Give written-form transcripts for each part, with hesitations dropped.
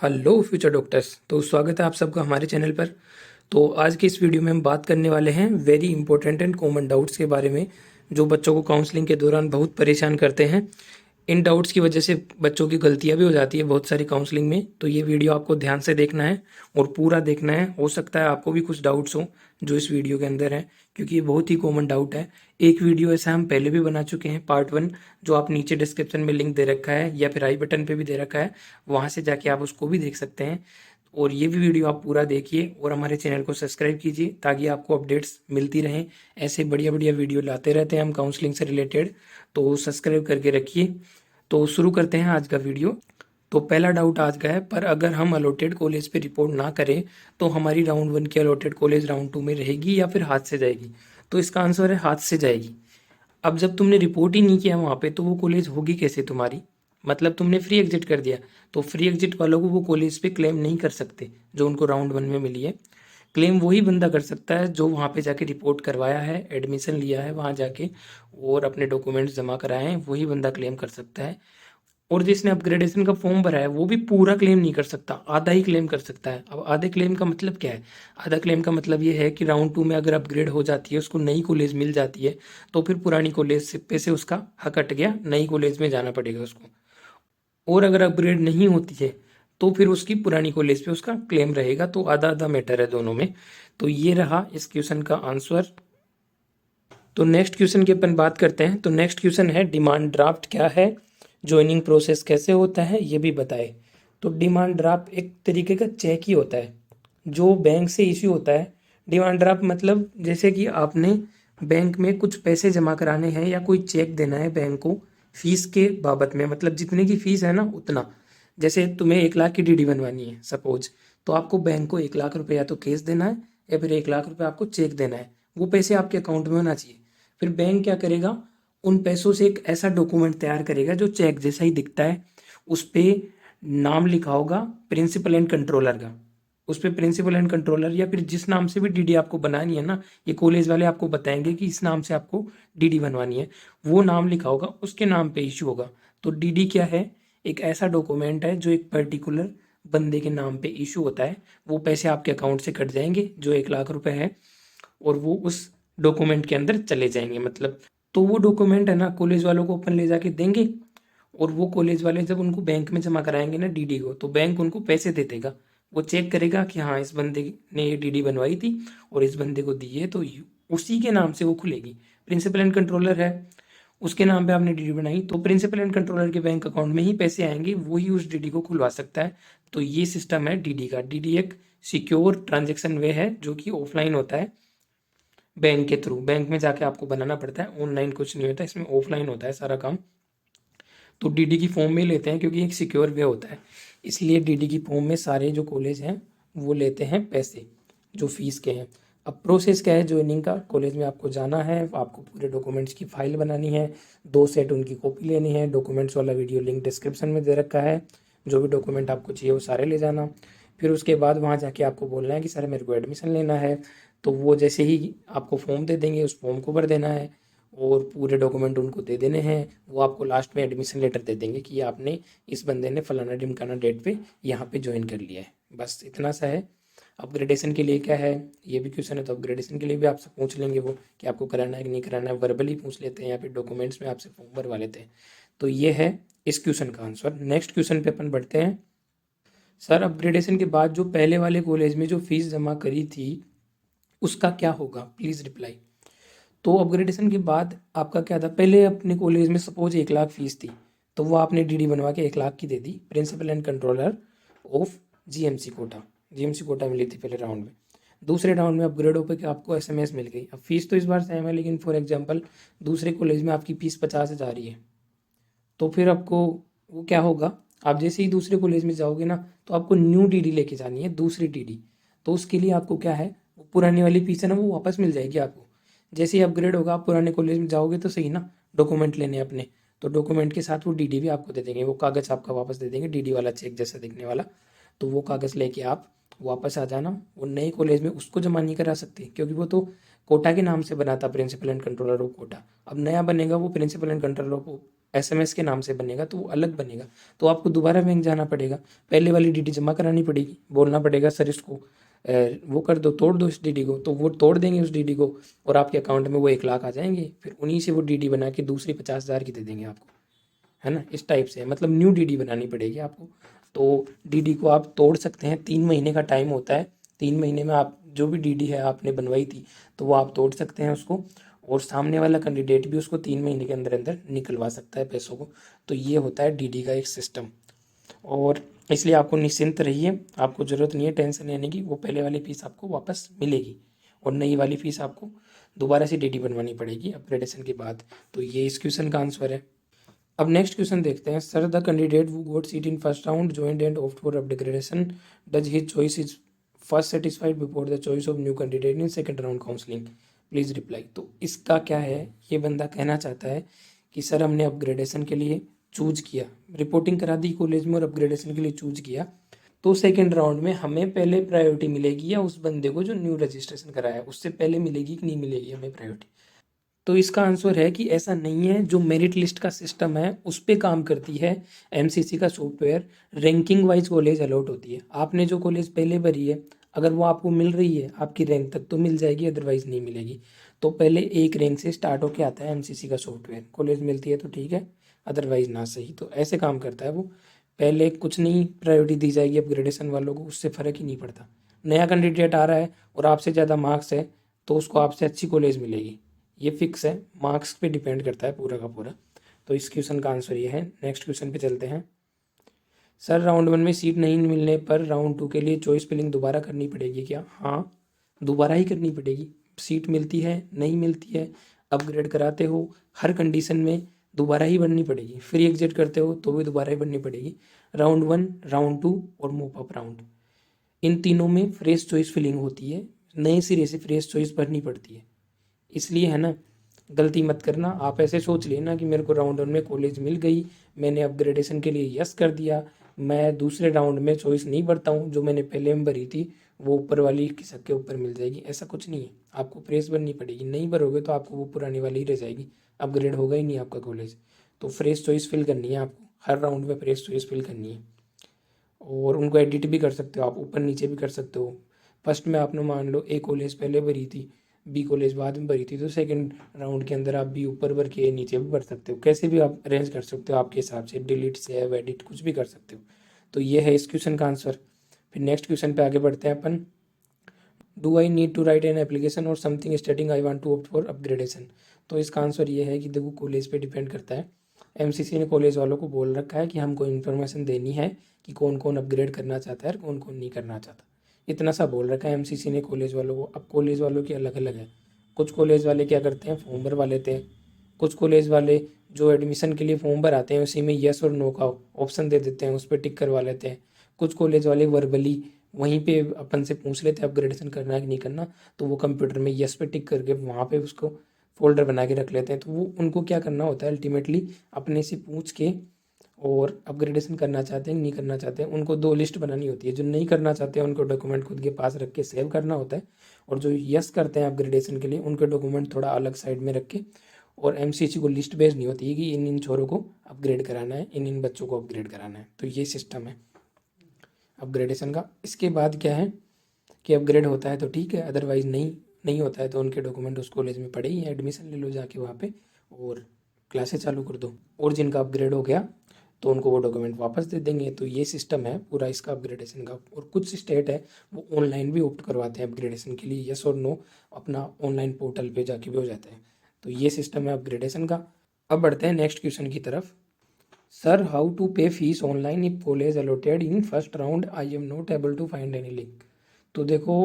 Hello future doctors. तो स्वागत है आप सबका हमारे चैनल पर। तो आज की इस वीडियो में हम बात करने वाले हैं very important and common doubts के बारे में, जो बच्चों को काउंसलिंग के दौरान बहुत परेशान करते हैं। इन डाउट्स की वजह से बच्चों की गलतियां भी हो जाती है बहुत सारी काउंसलिंग में। तो ये वीडियो आपको ध्यान से देखना है और पूरा देखना है। हो सकता है आपको भी कुछ डाउट्स हो जो इस वीडियो के अंदर है, क्योंकि ये बहुत ही कॉमन डाउट है। एक वीडियो ऐसा हम पहले भी बना चुके हैं, पार्ट 1, जो आप नीचे डिस्क्रिप्शन में लिंक दे रखा है या फिर आई बटन पे भी दे रखा है, वहाँ से जाके आप उसको भी देख सकते हैं। और ये भी वीडियो आप पूरा देखिए और हमारे चैनल को सब्सक्राइब कीजिए ताकि आपको अपडेट्स मिलती रहें। ऐसे बढ़िया बढ़िया वीडियो लाते रहते हैं हम काउंसलिंग से रिलेटेड, तो सब्सक्राइब करके रखिए। तो शुरू करते हैं आज का वीडियो। तो पहला डाउट आज का है, पर अगर हम अलॉटेड कॉलेज पे रिपोर्ट ना करें तो हमारी राउंड 1 की अलॉटेड कॉलेज राउंड 2 में रहेगी या फिर हाथ से जाएगी? तो इसका आंसर है हाथ से जाएगी। अब जब तुमने रिपोर्ट ही नहीं किया वहाँ पे तो वो कॉलेज होगी कैसे तुम्हारी? मतलब तुमने फ्री एग्जिट कर दिया, तो फ्री एग्जिट वालों को वो कॉलेज पे क्लेम नहीं कर सकते जो उनको राउंड 1 में मिली है। क्लेम वही बंदा कर सकता है जो वहाँ पे जाके रिपोर्ट करवाया है, एडमिशन लिया है वहाँ जाके और अपने डॉक्यूमेंट्स जमा कराए हैं, वही बंदा क्लेम कर सकता है। और जिसने अपग्रेडेशन का फॉर्म भरा है वो भी पूरा क्लेम नहीं कर सकता, आधा ही क्लेम कर सकता है। अब आधे क्लेम का मतलब क्या है? आधा क्लेम का मतलब ये है कि राउंड 2 में अगर अपग्रेड हो जाती है, उसको नई कॉलेज मिल जाती है, तो फिर पुरानी कॉलेज से पे से उसका हक हट गया, नई कॉलेज में जाना पड़ेगा उसको। और अगर अपग्रेड नहीं होती है तो फिर उसकी पुरानी कॉलेज पे उसका क्लेम रहेगा। तो आधा आधा मैटर है दोनों में। तो ये रहा इस क्वेश्चन का आंसर। तो नेक्स्ट क्वेश्चन की अपन बात करते हैं। तो नेक्स्ट क्वेश्चन है, डिमांड ड्राफ्ट क्या है, ज्वाइनिंग प्रोसेस कैसे होता है, ये भी बताए। तो डिमांड ड्राफ्ट एक तरीके का चेक ही होता है जो बैंक से इश्यू होता है। डिमांड ड्राफ्ट मतलब जैसे कि आपने बैंक में कुछ पैसे जमा कराने हैं या कोई चेक देना है बैंक को फीस के बाबत में, मतलब जितने की फीस है ना उतना। जैसे तुम्हें 1 लाख की डीडी बनवानी है सपोज, तो आपको बैंक को 1 लाख रुपए या तो कैश देना है या फिर 1 लाख रुपए आपको चेक देना है। वो पैसे आपके अकाउंट में होना चाहिए। फिर बैंक क्या करेगा, उन पैसों से एक ऐसा डॉक्यूमेंट तैयार करेगा जो चेक जैसा ही दिखता है। उस पे नाम लिखा होगा प्रिंसिपल एंड कंट्रोलर का। उस पे प्रिंसिपल एंड कंट्रोलर या फिर जिस नाम से भी डीडी आपको बनानी है ना, ये कॉलेज वाले आपको बताएंगे कि इस नाम से आपको डीडी बनवानी है, वो नाम लिखा होगा, उसके नाम पे इशू होगा। तो डीडी क्या है? एक ऐसा डॉक्यूमेंट है जो एक पर्टिकुलर बंदे के नाम पे इशू होता है। वो पैसे आपके अकाउंट से कट जाएंगे जो 1 लाख रुपए है, और वो उस डॉक्यूमेंट के अंदर चले जाएंगे मतलब। तो वो डॉक्यूमेंट है ना कॉलेज वालों को अपन ले जाके देंगे, और वो कॉलेज वाले जब उनको बैंक में जमा कराएंगे ना डीडी को, तो बैंक उनको पैसे दे देगा। वो चेक करेगा कि हाँ इस बंदे ने ये डीडी बनवाई थी और इस बंदे को दी है, तो उसी के नाम से वो खुलेगी। प्रिंसिपल एंड कंट्रोलर है, उसके नाम पे आपने डीडी बनाई तो प्रिंसिपल एंड कंट्रोलर के बैंक अकाउंट में ही पैसे आएंगे, वो ही उस डीडी को खुलवा सकता है। तो ये सिस्टम है डीडी का। डीडी एक सिक्योर ट्रांजेक्शन वे है जो कि ऑफलाइन होता है, बैंक के थ्रू। बैंक में जाके आपको बनाना पड़ता है, ऑनलाइन कुछ नहीं होता इसमें, ऑफलाइन होता है सारा काम। तो डीडी की फॉर्म में लेते हैं क्योंकि एक सिक्योर वे होता है, इसलिए डीडी की फॉर्म में सारे जो कॉलेज हैं वो लेते हैं पैसे जो फीस के हैं। अब प्रोसेस क्या है ज्वाइनिंग का? कॉलेज में आपको जाना है, आपको पूरे डॉक्यूमेंट्स की फाइल बनानी है, 2 सेट उनकी कॉपी लेनी है। डॉक्यूमेंट्स वाला वीडियो लिंक डिस्क्रिप्शन में दे रखा है, जो भी डॉक्यूमेंट आपको चाहिए वो सारे ले जाना। फिर उसके बाद वहाँ जाके आपको बोलना है कि सर मेरे को एडमिशन लेना है, तो वो जैसे ही आपको फॉर्म दे देंगे उस फॉर्म को भर देना है और पूरे डॉक्यूमेंट उनको दे देने हैं। वो आपको लास्ट में एडमिशन लेटर दे देंगे कि आपने, इस बंदे ने फलाना ढिमकाना डेट पे यहाँ पे ज्वाइन कर लिया है। बस इतना सा है। अपग्रेडेशन के लिए क्या है, ये भी क्वेश्चन है, तो अपग्रेडेशन के लिए भी आपसे पूछ लेंगे वो कि आपको कराना है कि नहीं कराना है, वर्बली पूछ लेते हैं या फिर डॉक्यूमेंट्स में आपसे फॉर्म भरवा लेते हैं। तो ये है इस क्वेश्चन का आंसर। नेक्स्ट क्वेश्चन पे अपन बढ़ते हैं। सर अपग्रेडेशन के बाद जो पहले वाले कॉलेज में जो फीस जमा करी थी उसका क्या होगा, प्लीज़ रिप्लाई। तो अपग्रेडेशन के बाद आपका क्या था, पहले अपने कॉलेज में सपोज 1 लाख फीस थी, तो वो आपने डीडी बनवा के 1 लाख की दे दी, principal and controller of GMC Kota. GMC Kota मिली थी पहले राउंड में। दूसरे राउंड में अपग्रेड होकर के आपको एसएमएस मिल गई। अब फीस तो इस बार सेम है, लेकिन फॉर एग्जांपल दूसरे कॉलेज में आपकी फीस 50,000 ही है, तो फिर आपको वो क्या होगा, आप जैसे ही दूसरे कॉलेज में जाओगे ना तो आपको न्यू डीडी लेके जानी है, दूसरी डीडी। तो उसके लिए आपको क्या है, वो पुरानी वाली फीस है ना वो वापस मिल जाएगी आपको। जैसे ही अपग्रेड होगा आप पुराने कॉलेज में जाओगे तो सही ना, डॉक्यूमेंट लेने अपने, तो डॉक्यूमेंट के साथ वो डीडी भी आपको दे देंगे, वो कागज़ आपका वापस दे देंगे, डीडी वाला चेक जैसा दिखने वाला। तो वो कागज़ लेके आप वापस आ जाना। वो नए कॉलेज में उसको जमा नहीं करा सकते क्योंकि वो तो कोटा के नाम से बना था, principal and controller of Kota. अब नया बनेगा वो principal and controller of SMS के नाम से बनेगा तो वो अलग बनेगा। तो आपको दोबारा बैंक जाना पड़ेगा, पहले वाली डीडी जमा करानी पड़ेगी, बोलना पड़ेगा सर इसको वो कर दो, तोड़ दो इस डीडी को, तो वो तोड़ देंगे उस डीडी को और आपके अकाउंट में वो 1 लाख आ जाएंगे। फिर उन्हीं से वो डीडी बना के दूसरी 50,000 की दे देंगे आपको, है ना। इस टाइप से मतलब न्यू डीडी बनानी पड़ेगी आपको। तो डीडी को आप तोड़ सकते हैं, 3 महीने का टाइम होता है। 3 महीने में आप जो भी डीडी है आपने बनवाई थी तो वो आप तोड़ सकते हैं उसको, और सामने वाला कैंडिडेट भी उसको 3 महीने के अंदर अंदर निकलवा सकता है पैसों को। तो ये होता है डीडी का एक सिस्टम। और इसलिए आपको निश्चिंत रहिए, आपको ज़रूरत नहीं है टेंशन लेने की, वो पहले वाली फीस आपको वापस मिलेगी और नई वाली फीस आपको दोबारा से डीडी बनवानी पड़ेगी अपग्रेडेशन के बाद। तो ये इस क्वेश्चन का आंसर है। अब नेक्स्ट क्वेश्चन देखते हैं। Sir the candidate who got seat in first round joined and opted for upgradation, does his choice is first satisfied before the choice of new candidate in second round counseling, please reply. तो इसका क्या है, ये बंदा कहना चाहता है कि सर हमने अपग्रेडेशन के लिए चूज किया, रिपोर्टिंग करा दी कॉलेज में और अपग्रेडेशन के लिए चूज किया, तो सेकेंड राउंड में हमें पहले प्रायोरिटी मिलेगी या उस बंदे को जो न्यू रजिस्ट्रेशन कराया उससे पहले मिलेगी कि नहीं मिलेगी हमें प्रायोरिटी। तो इसका आंसर है कि ऐसा नहीं है। जो मेरिट लिस्ट का सिस्टम है उस पे काम करती है एमसीसी का software, ranking wise college allot होती है। आपने जो कॉलेज पहले भरी है अगर वो आपको मिल रही है आपकी रैंक तक तो मिल जाएगी, अदरवाइज नहीं मिलेगी। तो पहले एक रैंक से स्टार्ट होके आता है एमसीसी का सॉफ्टवेयर, कॉलेज मिलती है तो ठीक है, अदरवाइज ना सही। तो ऐसे काम करता है वो, पहले कुछ नहीं प्रायोरिटी दी जाएगी अपग्रेडेशन वालों को, उससे फ़र्क ही नहीं पड़ता। नया कैंडिडेट आ रहा है और आपसे ज़्यादा मार्क्स है तो उसको आपसे अच्छी कॉलेज मिलेगी, ये फिक्स है, मार्क्स पे डिपेंड करता है पूरा का पूरा। तो इस क्वेश्चन का आंसर ये है। नेक्स्ट क्वेश्चन पे चलते हैं। सर राउंड 1 में सीट नहीं मिलने पर राउंड 2 के लिए चॉइस फिलिंग दोबारा करनी पड़ेगी क्या? हाँ, दोबारा ही करनी पड़ेगी। सीट मिलती है नहीं मिलती है, अपग्रेड कराते हो, हर कंडीशन में दोबारा ही बननी पड़ेगी। फ्री एग्जिट करते हो तो भी दोबारा ही बननी पड़ेगी। राउंड 1, राउंड 2 और मूव अप राउंड, इन तीनों में फ्रेश चॉइस फिलिंग होती है, नए सिरे से फ्रेश चॉइस भरनी पड़ती है। इसलिए है ना, गलती मत करना। आप ऐसे सोच लेना कि मेरे को राउंड 1 में कॉलेज मिल गई, मैंने अपग्रेडेशन के लिए यस कर दिया, मैं दूसरे राउंड में चॉइस नहीं भरता हूँ, जो मैंने पहले में भरी थी वो ऊपर वाली किसक के ऊपर मिल जाएगी, ऐसा कुछ नहीं है। आपको फ्रेश भरनी पड़ेगी, नहीं भरोगे तो आपको वो पुरानी वाली ही रह जाएगी, अपग्रेड होगा ही नहीं आपका कॉलेज। तो फ्रेश चॉइस फिल करनी है आपको, हर राउंड में फ्रेश चॉइस फिल करनी है। और उनको एडिट भी कर सकते हो आप, ऊपर नीचे भी कर सकते हो। फर्स्ट में आपने मान लो ए कॉलेज पहले भरी थी, बी कॉलेज बाद में भरी थी, तो सेकंड राउंड के अंदर आप बी ऊपर भर के नीचे भी भर सकते हो, कैसे भी आप अरेंज कर सकते हो आपके हिसाब से, डिलीट सेव एडिट कुछ भी कर सकते हो। तो ये है इस क्वेश्चन का आंसर। फिर नेक्स्ट क्वेश्चन पे आगे बढ़ते हैं अपन। Do I need to write an application और something stating I want to opt for upgradation. तो इसका आंसर ये है कि देखो कॉलेज पे डिपेंड करता है। एमसीसी ने कॉलेज वालों को बोल रखा है कि हमको इन्फॉर्मेशन देनी है कि कौन कौन अपग्रेड करना चाहता है और कौन कौन नहीं करना चाहता, इतना सा बोल रखा है एमसीसी ने कॉलेज वालों को। अब कॉलेज वालों की अलग अलग है, कुछ कॉलेज वाले क्या करते हैं फॉर्म भरवा लेते हैं, कुछ कॉलेज वाले जो एडमिशन के लिए फॉर्म भर आते हैं उसी में येस और नो का ऑप्शन दे देते हैं, उस पर टिक करवा लेते हैं। कुछ कॉलेज वाले वर्बली वहीं पे अपन से पूछ लेते हैं अपग्रेडेशन करना है कि नहीं करना, तो वो कंप्यूटर में येस पे टिक करके वहाँ पे उसको फोल्डर बना के रख लेते हैं। तो वो उनको क्या करना होता है अल्टीमेटली अपने से पूछ के, और अपग्रेडेशन करना चाहते हैं नहीं करना चाहते हैं, उनको 2 लिस्ट बनानी होती है। जो नहीं करना चाहते हैं उनको डॉक्यूमेंट खुद के पास रख के सेव करना होता है, और जो यस करते हैं अपग्रेडेशन के लिए उनके डॉक्यूमेंट थोड़ा अलग साइड में रख के, और एमसीसी को लिस्ट भेजनी होती है कि इन इन छोरों को अपग्रेड कराना है, इन इन बच्चों को अपग्रेड कराना है। तो ये सिस्टम है अपग्रेडेशन का। इसके बाद क्या है कि अपग्रेड होता है तो ठीक है, अदरवाइज नहीं होता है तो उनके डॉक्यूमेंट उस कॉलेज में पड़े ही हैं, एडमिशन ले लो जाके वहाँ पे और क्लासेस चालू कर दो। और जिनका अपग्रेड हो गया तो उनको वो डॉक्यूमेंट वापस दे देंगे। तो ये सिस्टम है पूरा इसका अपग्रेडेशन का। और कुछ स्टेट है वो ऑनलाइन भी ऑप्ट करवाते हैं अपग्रेडेशन के लिए, यस और नो अपना ऑनलाइन पोर्टल पे जाके भी हो जाता है। तो ये सिस्टम है अपग्रेडेशन का। अब बढ़ते हैं नेक्स्ट क्वेश्चन की तरफ। Sir how to pay fees online if college allotted in first round, I am not able to find any link. तो देखो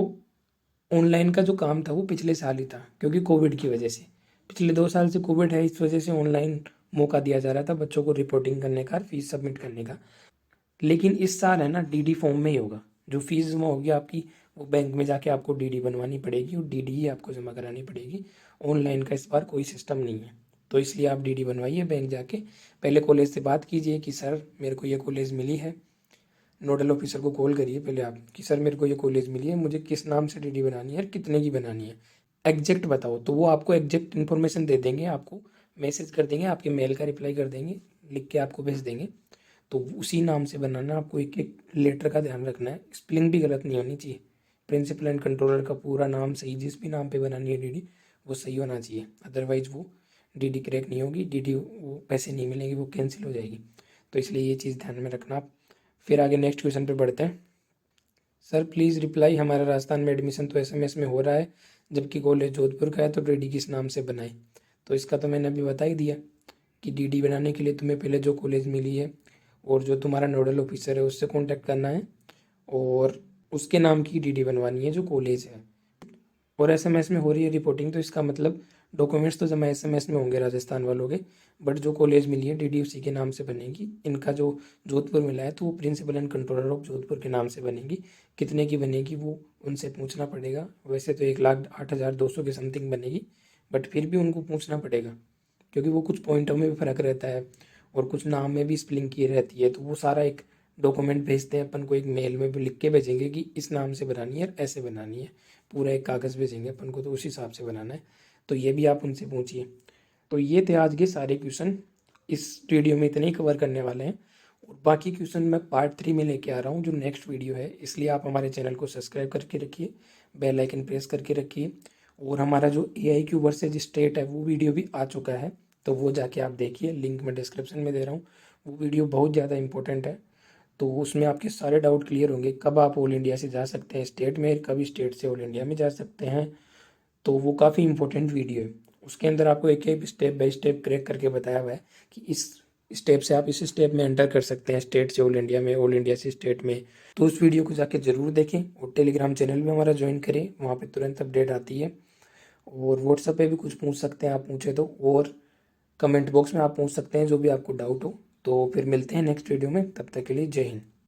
ऑनलाइन का जो काम था वो पिछले साल ही था, क्योंकि कोविड की वजह से, पिछले 2 साल से कोविड है, इस वजह से ऑनलाइन मौका दिया जा रहा था बच्चों को रिपोर्टिंग करने का, फीस सबमिट करने का। लेकिन इस साल है ना डीडी फॉर्म में ही होगा। जो फीस जमा होगी आपकी वो बैंक में जाके आपको डीडी बनवानी पड़ेगी और डीडी ही आपको जमा करानी पड़ेगी। ऑनलाइन का इस बार कोई सिस्टम नहीं है, तो इसलिए आप डीडी बनवाइए बैंक जाके। पहले कॉलेज से बात कीजिए कि सर मेरे को ये कॉलेज मिली है, नोडल ऑफिसर को कॉल करिए पहले आप कि सर मेरे को ये कॉलेज मिली है, मुझे किस नाम से डीडी बनानी है और कितने की बनानी है, एग्जैक्ट बताओ। तो वो आपको एग्जैक्ट इन्फॉर्मेशन दे देंगे आपको मैसेज कर देंगे, आपके मेल का रिप्लाई कर देंगे, लिख के आपको भेज देंगे। तो उसी नाम से बनाना, आपको एक एक लेटर का ध्यान रखना है, स्पेलिंग भी गलत नहीं होनी चाहिए। प्रिंसिपल एंड कंट्रोलर का पूरा नाम सही, जिस भी नाम पे बनानी है डीडी वो सही होना चाहिए, अदरवाइज़ वो डीडी क्रैक नहीं होगी, डीडी वो पैसे नहीं मिलेंगे, वो कैंसिल हो जाएगी। तो इसलिए ये चीज़ ध्यान में रखना आप। फिर आगे नेक्स्ट क्वेश्चन पे बढ़ते हैं। सर प्लीज़ रिप्लाई, हमारा राजस्थान में एडमिशन तो एसएमएस में हो रहा है, जबकि कॉलेज जोधपुर का है, तो डीडी किस नाम से बनाए। तो इसका तो मैंने अभी बता ही दिया कि डीडी बनाने के लिए तुम्हें पहले जो कॉलेज मिली है और जो तुम्हारा नोडल ऑफिसर है उससे कांटेक्ट करना है, और उसके नाम की डीडी बनवानी है जो कॉलेज है। और एसएमएस में हो रही है रिपोर्टिंग, तो इसका मतलब डॉक्यूमेंट्स तो जमा एसएमएस में होंगे राजस्थान वालों के, बट जो कॉलेज मिली है डीडी उसी के नाम से बनेगी। इनका जो जोधपुर मिला है तो वो principal and controller of Jodhpur के नाम से बनेगी। कितने की बनेगी वो उनसे पूछना पड़ेगा। वैसे तो 1,08,200 के समथिंग बनेगी, बट फिर भी उनको पूछना पड़ेगा, क्योंकि वो कुछ पॉइंटों में भी फ़र्क रहता है और कुछ नाम में भी स्पेलिंग की रहती है। तो वो सारा एक डॉक्यूमेंट भेजते हैं अपन को, एक मेल में भी लिख के भेजेंगे कि इस नाम से बनानी है, ऐसे बनानी है, पूरा एक कागज़ भेजेंगे अपन को, तो उस हिसाब से बनाना है। तो ये भी आप उनसे पूछिए। तो ये थे आज के सारे क्वेश्चन, इस वीडियो में इतने ही कवर करने वाले हैं, और बाकी क्वेश्चन मैं पार्ट 3 में लेके आ रहा हूँ जो नेक्स्ट वीडियो है। इसलिए आप हमारे चैनल को सब्सक्राइब करके रखिए, बेल आइकन प्रेस करके रखिए। और हमारा जो AIQ वर्सेज स्टेट है वो वीडियो भी आ चुका है, तो वो जाके आप देखिए, लिंक मैं डिस्क्रिप्शन में दे रहा हूँ। वो वीडियो बहुत ज़्यादा इंपॉर्टेंट है, तो उसमें आपके सारे डाउट क्लियर होंगे, कब आप ऑल इंडिया से जा सकते हैं स्टेट में, कब स्टेट से ऑल इंडिया में जा सकते हैं। तो वो काफ़ी इंपॉर्टेंट वीडियो है। उसके अंदर आपको एक एक स्टेप बाय स्टेप क्रैक करके बताया हुआ है कि इस स्टेप से आप इस स्टेप में एंटर कर सकते हैं स्टेट से ऑल इंडिया में, ऑल इंडिया से स्टेट में। तो उस वीडियो को जाके ज़रूर देखें, और टेलीग्राम चैनल में हमारा ज्वाइन करें, वहाँ पे तुरंत अपडेट आती है। और व्हाट्सएप पे भी कुछ पूछ सकते हैं आप, पूछे तो, और कमेंट बॉक्स में आप पूछ सकते हैं जो भी आपको डाउट हो। तो फिर मिलते हैं नेक्स्ट वीडियो में, तब तक के लिए जय हिंद।